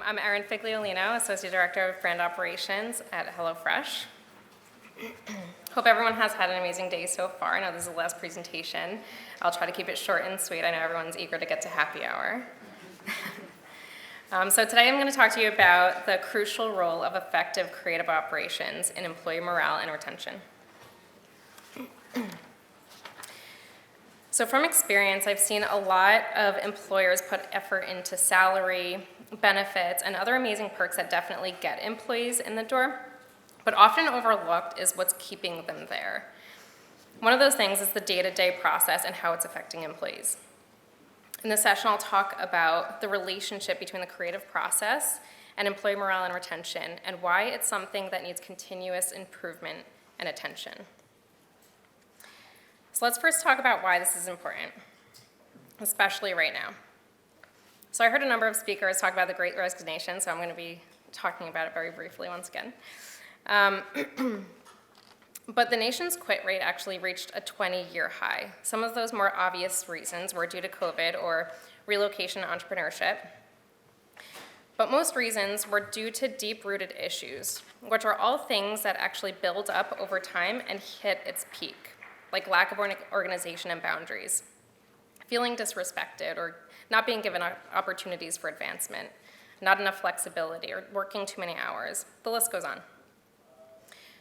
I'm Erin Figliolino, Associate Director of Brand Operations at HelloFresh. Hope everyone has had an amazing day so far. I know this is the last presentation. I'll try to keep it short and sweet. I know everyone's eager to get to happy hour. So today I'm going to talk to you about the crucial role of effective creative operations in employee morale and retention. So from experience, I've seen a lot of employers put effort into salary, benefits, and other amazing perks that definitely get employees in the door, but often overlooked is what's keeping them there. One of those things is the day-to-day process and how it's affecting employees. In this session, I'll talk about the relationship between the creative process and employee morale and retention, and why it's something that needs continuous improvement and attention. So let's first talk about why this is important, especially right now. So I heard a number of speakers talk about the Great Resignation, so I'm going to be talking about it very briefly once again. But the nation's quit rate actually reached a 20-year high. Some of those more obvious reasons were due to COVID or relocation and entrepreneurship. But most reasons were due to deep-rooted issues, which are all things that actually build up over time and hit its peak, like lack of organization and boundaries, feeling disrespected or not being given opportunities for advancement, not enough flexibility, or working too many hours. The list goes on.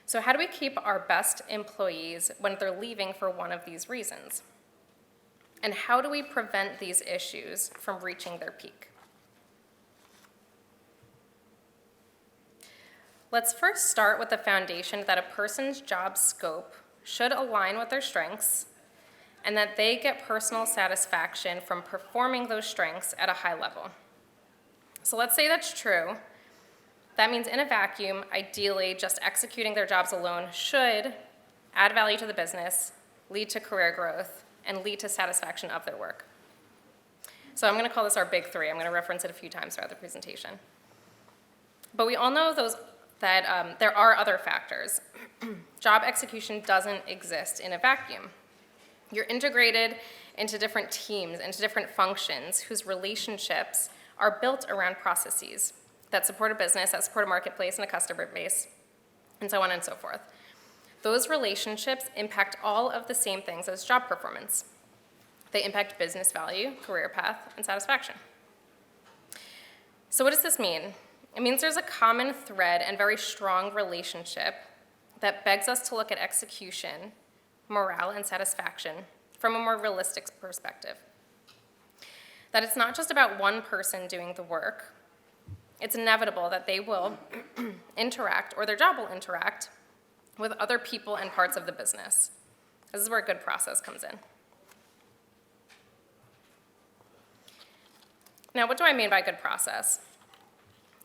So how do we keep our best employees when they're leaving for one of these reasons? And how do we prevent these issues from reaching their peak? Let's first start with the foundation that a person's job scope should align with their strengths and that they get personal satisfaction from performing those strengths at a high level. So let's say that's true. That means in a vacuum, ideally, just executing their jobs alone should add value to the business, lead to career growth, and lead to satisfaction of their work. So I'm going to call this our big three. I'm going to reference it a few times throughout the presentation. But we all know that there are other factors. Job execution doesn't exist in a vacuum. You're integrated into different teams, into different functions whose relationships are built around processes that support a business, that support a marketplace and a customer base, and so on and so forth. Those relationships impact all of the same things as job performance. They impact business value, career path, and satisfaction. So what does this mean? It means there's a common thread and very strong relationship that begs us to look at execution, morale, and satisfaction from a more realistic perspective. That it's not just about one person doing the work. It's inevitable that they will interact, or their job will interact, with other people and parts of the business. This is where good process comes in. Now, what do I mean by good process?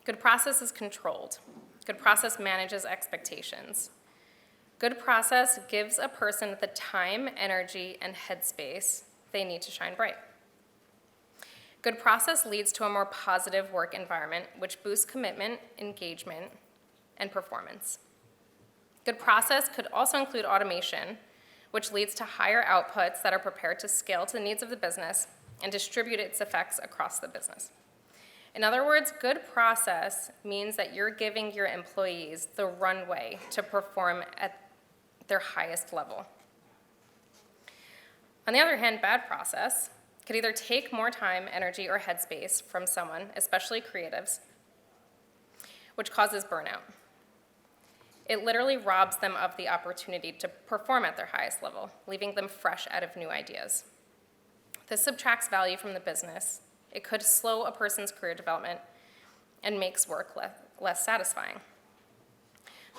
Good process is controlled. Good process manages expectations. Good process gives a person the time, energy, and headspace they need to shine bright. Good process leads to a more positive work environment, which boosts commitment, engagement, and performance. Good process could also include automation, which leads to higher outputs that are prepared to scale to the needs of the business and distribute its effects across the business. In other words, good process means that you're giving your employees the runway to perform at their highest level. On the other hand, bad process could either take more time, energy, or headspace from someone, especially creatives, which causes burnout. It literally robs them of the opportunity to perform at their highest level, leaving them fresh out of new ideas. This subtracts value from the business. It could slow a person's career development and makes work less satisfying.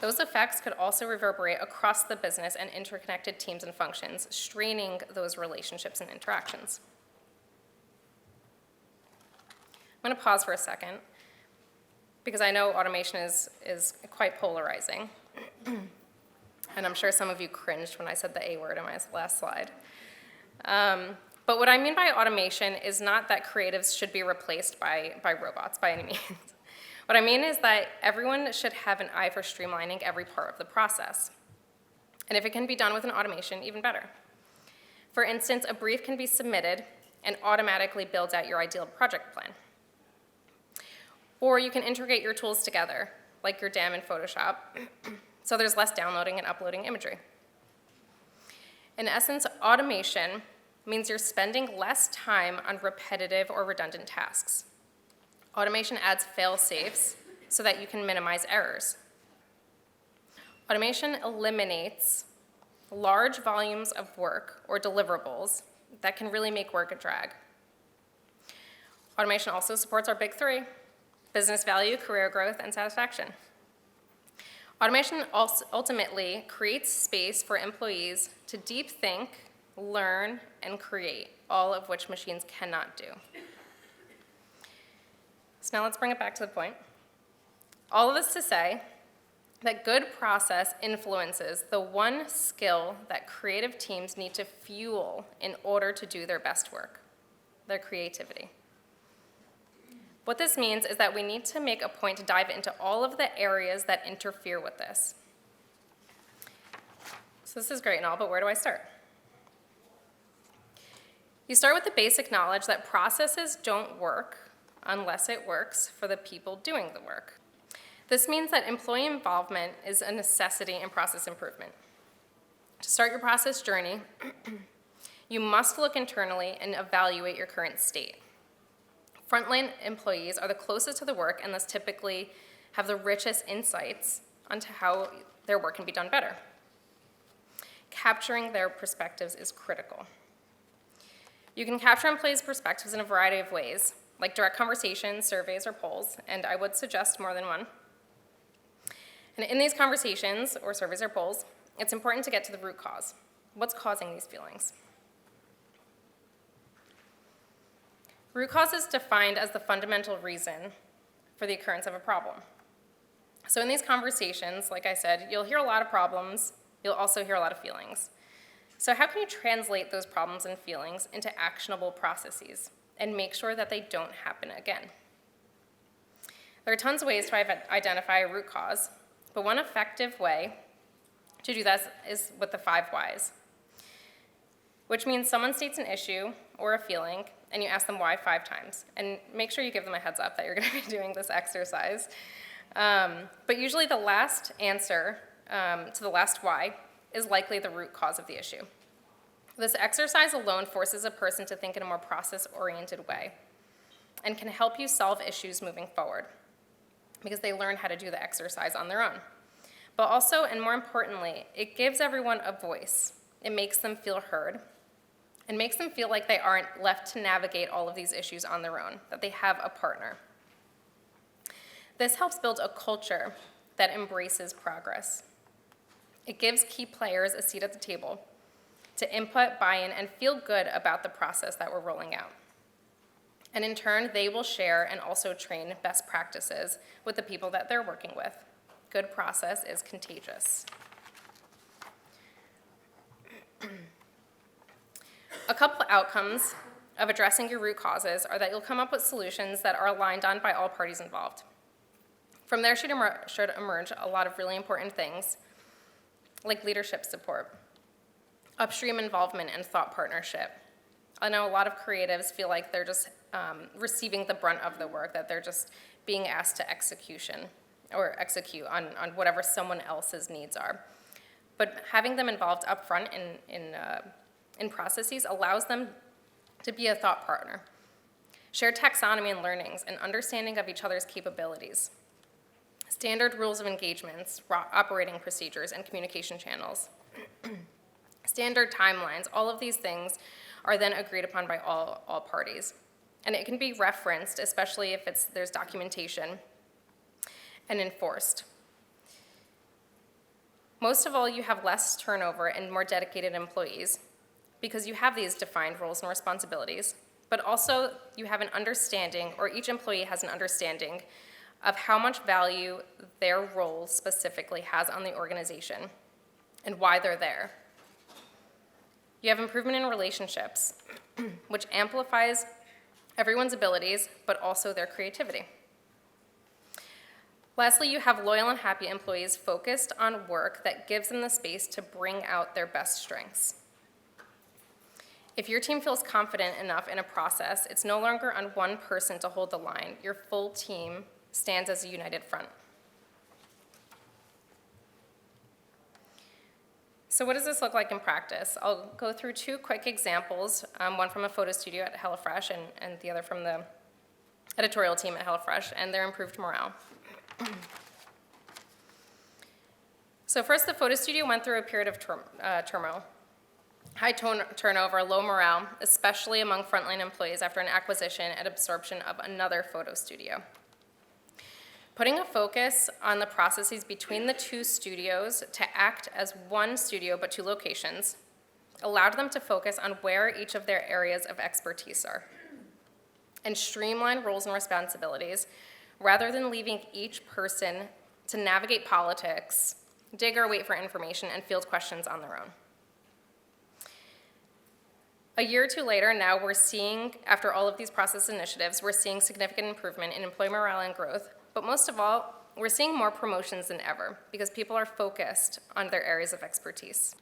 Those effects could also reverberate across the business and interconnected teams and functions, straining those relationships and interactions. I'm going to pause for a second, because I know automation is quite polarizing. And I'm sure some of you cringed when I said the A word in my last slide. But what I mean by automation is not that creatives should be replaced by robots by any means. What I mean is that everyone should have an eye for streamlining every part of the process. And if it can be done with an automation, even better. For instance, a brief can be submitted and automatically builds out your ideal project plan. Or you can integrate your tools together, like your DAM and Photoshop, so there's less downloading and uploading imagery. In essence, automation means you're spending less time on repetitive or redundant tasks. Automation adds fail-safes so that you can minimize errors. Automation eliminates large volumes of work or deliverables that can really make work a drag. Automation also supports our big three: business value, career growth, and satisfaction. Automation also ultimately creates space for employees to deep think, learn, and create, all of which machines cannot do. So now let's bring it back to the point. All of this to say that good process influences the one skill that creative teams need to fuel in order to do their best work: their creativity. What this means is that we need to make a point to dive into all of the areas that interfere with this. So this is great and all, but where do I start? You start with the basic knowledge that processes don't work unless it works for the people doing the work. This means that employee involvement is a necessity in process improvement. To start your process journey, you must look internally and evaluate your current state. Frontline employees are the closest to the work and thus typically have the richest insights onto how their work can be done better. Capturing their perspectives is critical. You can capture employees' perspectives in a variety of ways, like direct conversations, surveys, or polls, and I would suggest more than one. And in these conversations, or surveys or polls, it's important to get to the root cause. What's causing these feelings? Root cause is defined as the fundamental reason for the occurrence of a problem. So in these conversations, like I said, you'll hear a lot of problems, you'll also hear a lot of feelings. So how can you translate those problems and feelings into actionable processes and make sure that they don't happen again? There are tons of ways to identify a root cause, but one effective way to do that is with the 5 whys, which means someone states an issue or a feeling, and you ask them why 5 times. And make sure you give them a heads up that you're going to be doing this exercise. But usually the last answer to the last why is likely the root cause of the issue. This exercise alone forces a person to think in a more process-oriented way and can help you solve issues moving forward because they learn how to do the exercise on their own. But also, and more importantly, it gives everyone a voice. It makes them feel heard and makes them feel like they aren't left to navigate all of these issues on their own, that they have a partner. This helps build a culture that embraces progress. It gives key players a seat at the table to input, buy-in, and feel good about the process that we're rolling out. And in turn, they will share and also train best practices with the people that they're working with. Good process is contagious. A couple outcomes of addressing your root causes are that you'll come up with solutions that are aligned on by all parties involved. From there should emerge a lot of really important things, like leadership support, upstream involvement, and thought partnership. I know a lot of creatives feel like they're just receiving the brunt of the work, that they're just being asked to execute on whatever someone else's needs are. But having them involved up front in processes allows them to be a thought partner. Share taxonomy and learnings and understanding of each other's capabilities. Standard rules of engagements, operating procedures, and communication channels. Standard timelines, all of these things are then agreed upon by all parties. And it can be referenced, especially if there's documentation, and enforced. Most of all, you have less turnover and more dedicated employees because you have these defined roles and responsibilities, but also you have an understanding, or each employee has an understanding of how much value their role specifically has on the organization and why they're there. You have improvement in relationships, which amplifies everyone's abilities, but also their creativity. Lastly, you have loyal and happy employees focused on work that gives them the space to bring out their best strengths. If your team feels confident enough in a process, it's no longer on one person to hold the line. Your full team stands as a united front. So what does this look like in practice? I'll go through two quick examples, one from a photo studio at HelloFresh and the other from the editorial team at HelloFresh, and their improved morale. So first, the photo studio went through a period of turmoil. High turnover, low morale, especially among frontline employees after an acquisition and absorption of another photo studio. Putting a focus on the processes between the two studios to act as one studio but two locations allowed them to focus on where each of their areas of expertise are and streamline roles and responsibilities rather than leaving each person to navigate politics, dig or wait for information, and field questions on their own. A year or two later, now we're seeing, after all of these process initiatives, we're seeing significant improvement in employee morale and growth. But most of all, we're seeing more promotions than ever because people are focused on their areas of expertise.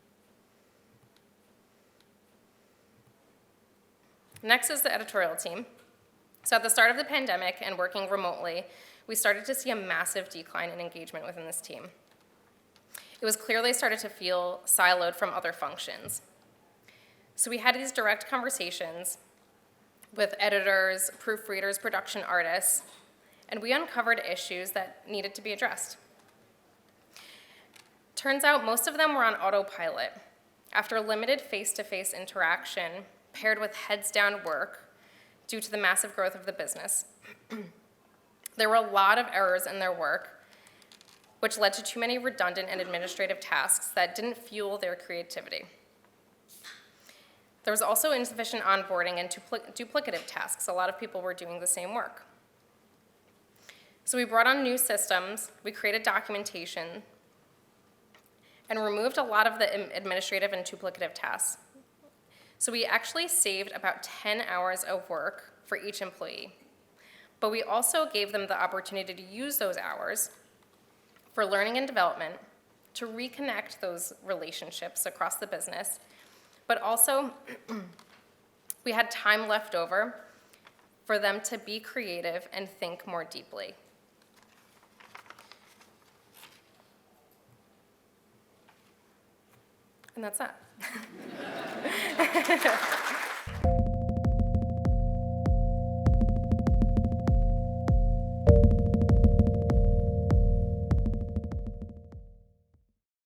Next is the editorial team. So at the start of the pandemic and working remotely, we started to see a massive decline in engagement within this team. It was clear they started to feel siloed from other functions. So we had these direct conversations with editors, proofreaders, production artists, and we uncovered issues that needed to be addressed. Turns out most of them were on autopilot. After limited face-to-face interaction paired with heads-down work due to the massive growth of the business, there were a lot of errors in their work, which led to too many redundant and administrative tasks that didn't fuel their creativity. There was also insufficient onboarding and duplicative tasks. A lot of people were doing the same work. So we brought on new systems, we created documentation, and removed a lot of the administrative and duplicative tasks. So we actually saved about 10 hours of work for each employee. But we also gave them the opportunity to use those hours for learning and development, to reconnect those relationships across the business, but also we had time left over for them to be creative and think more deeply. And that's that.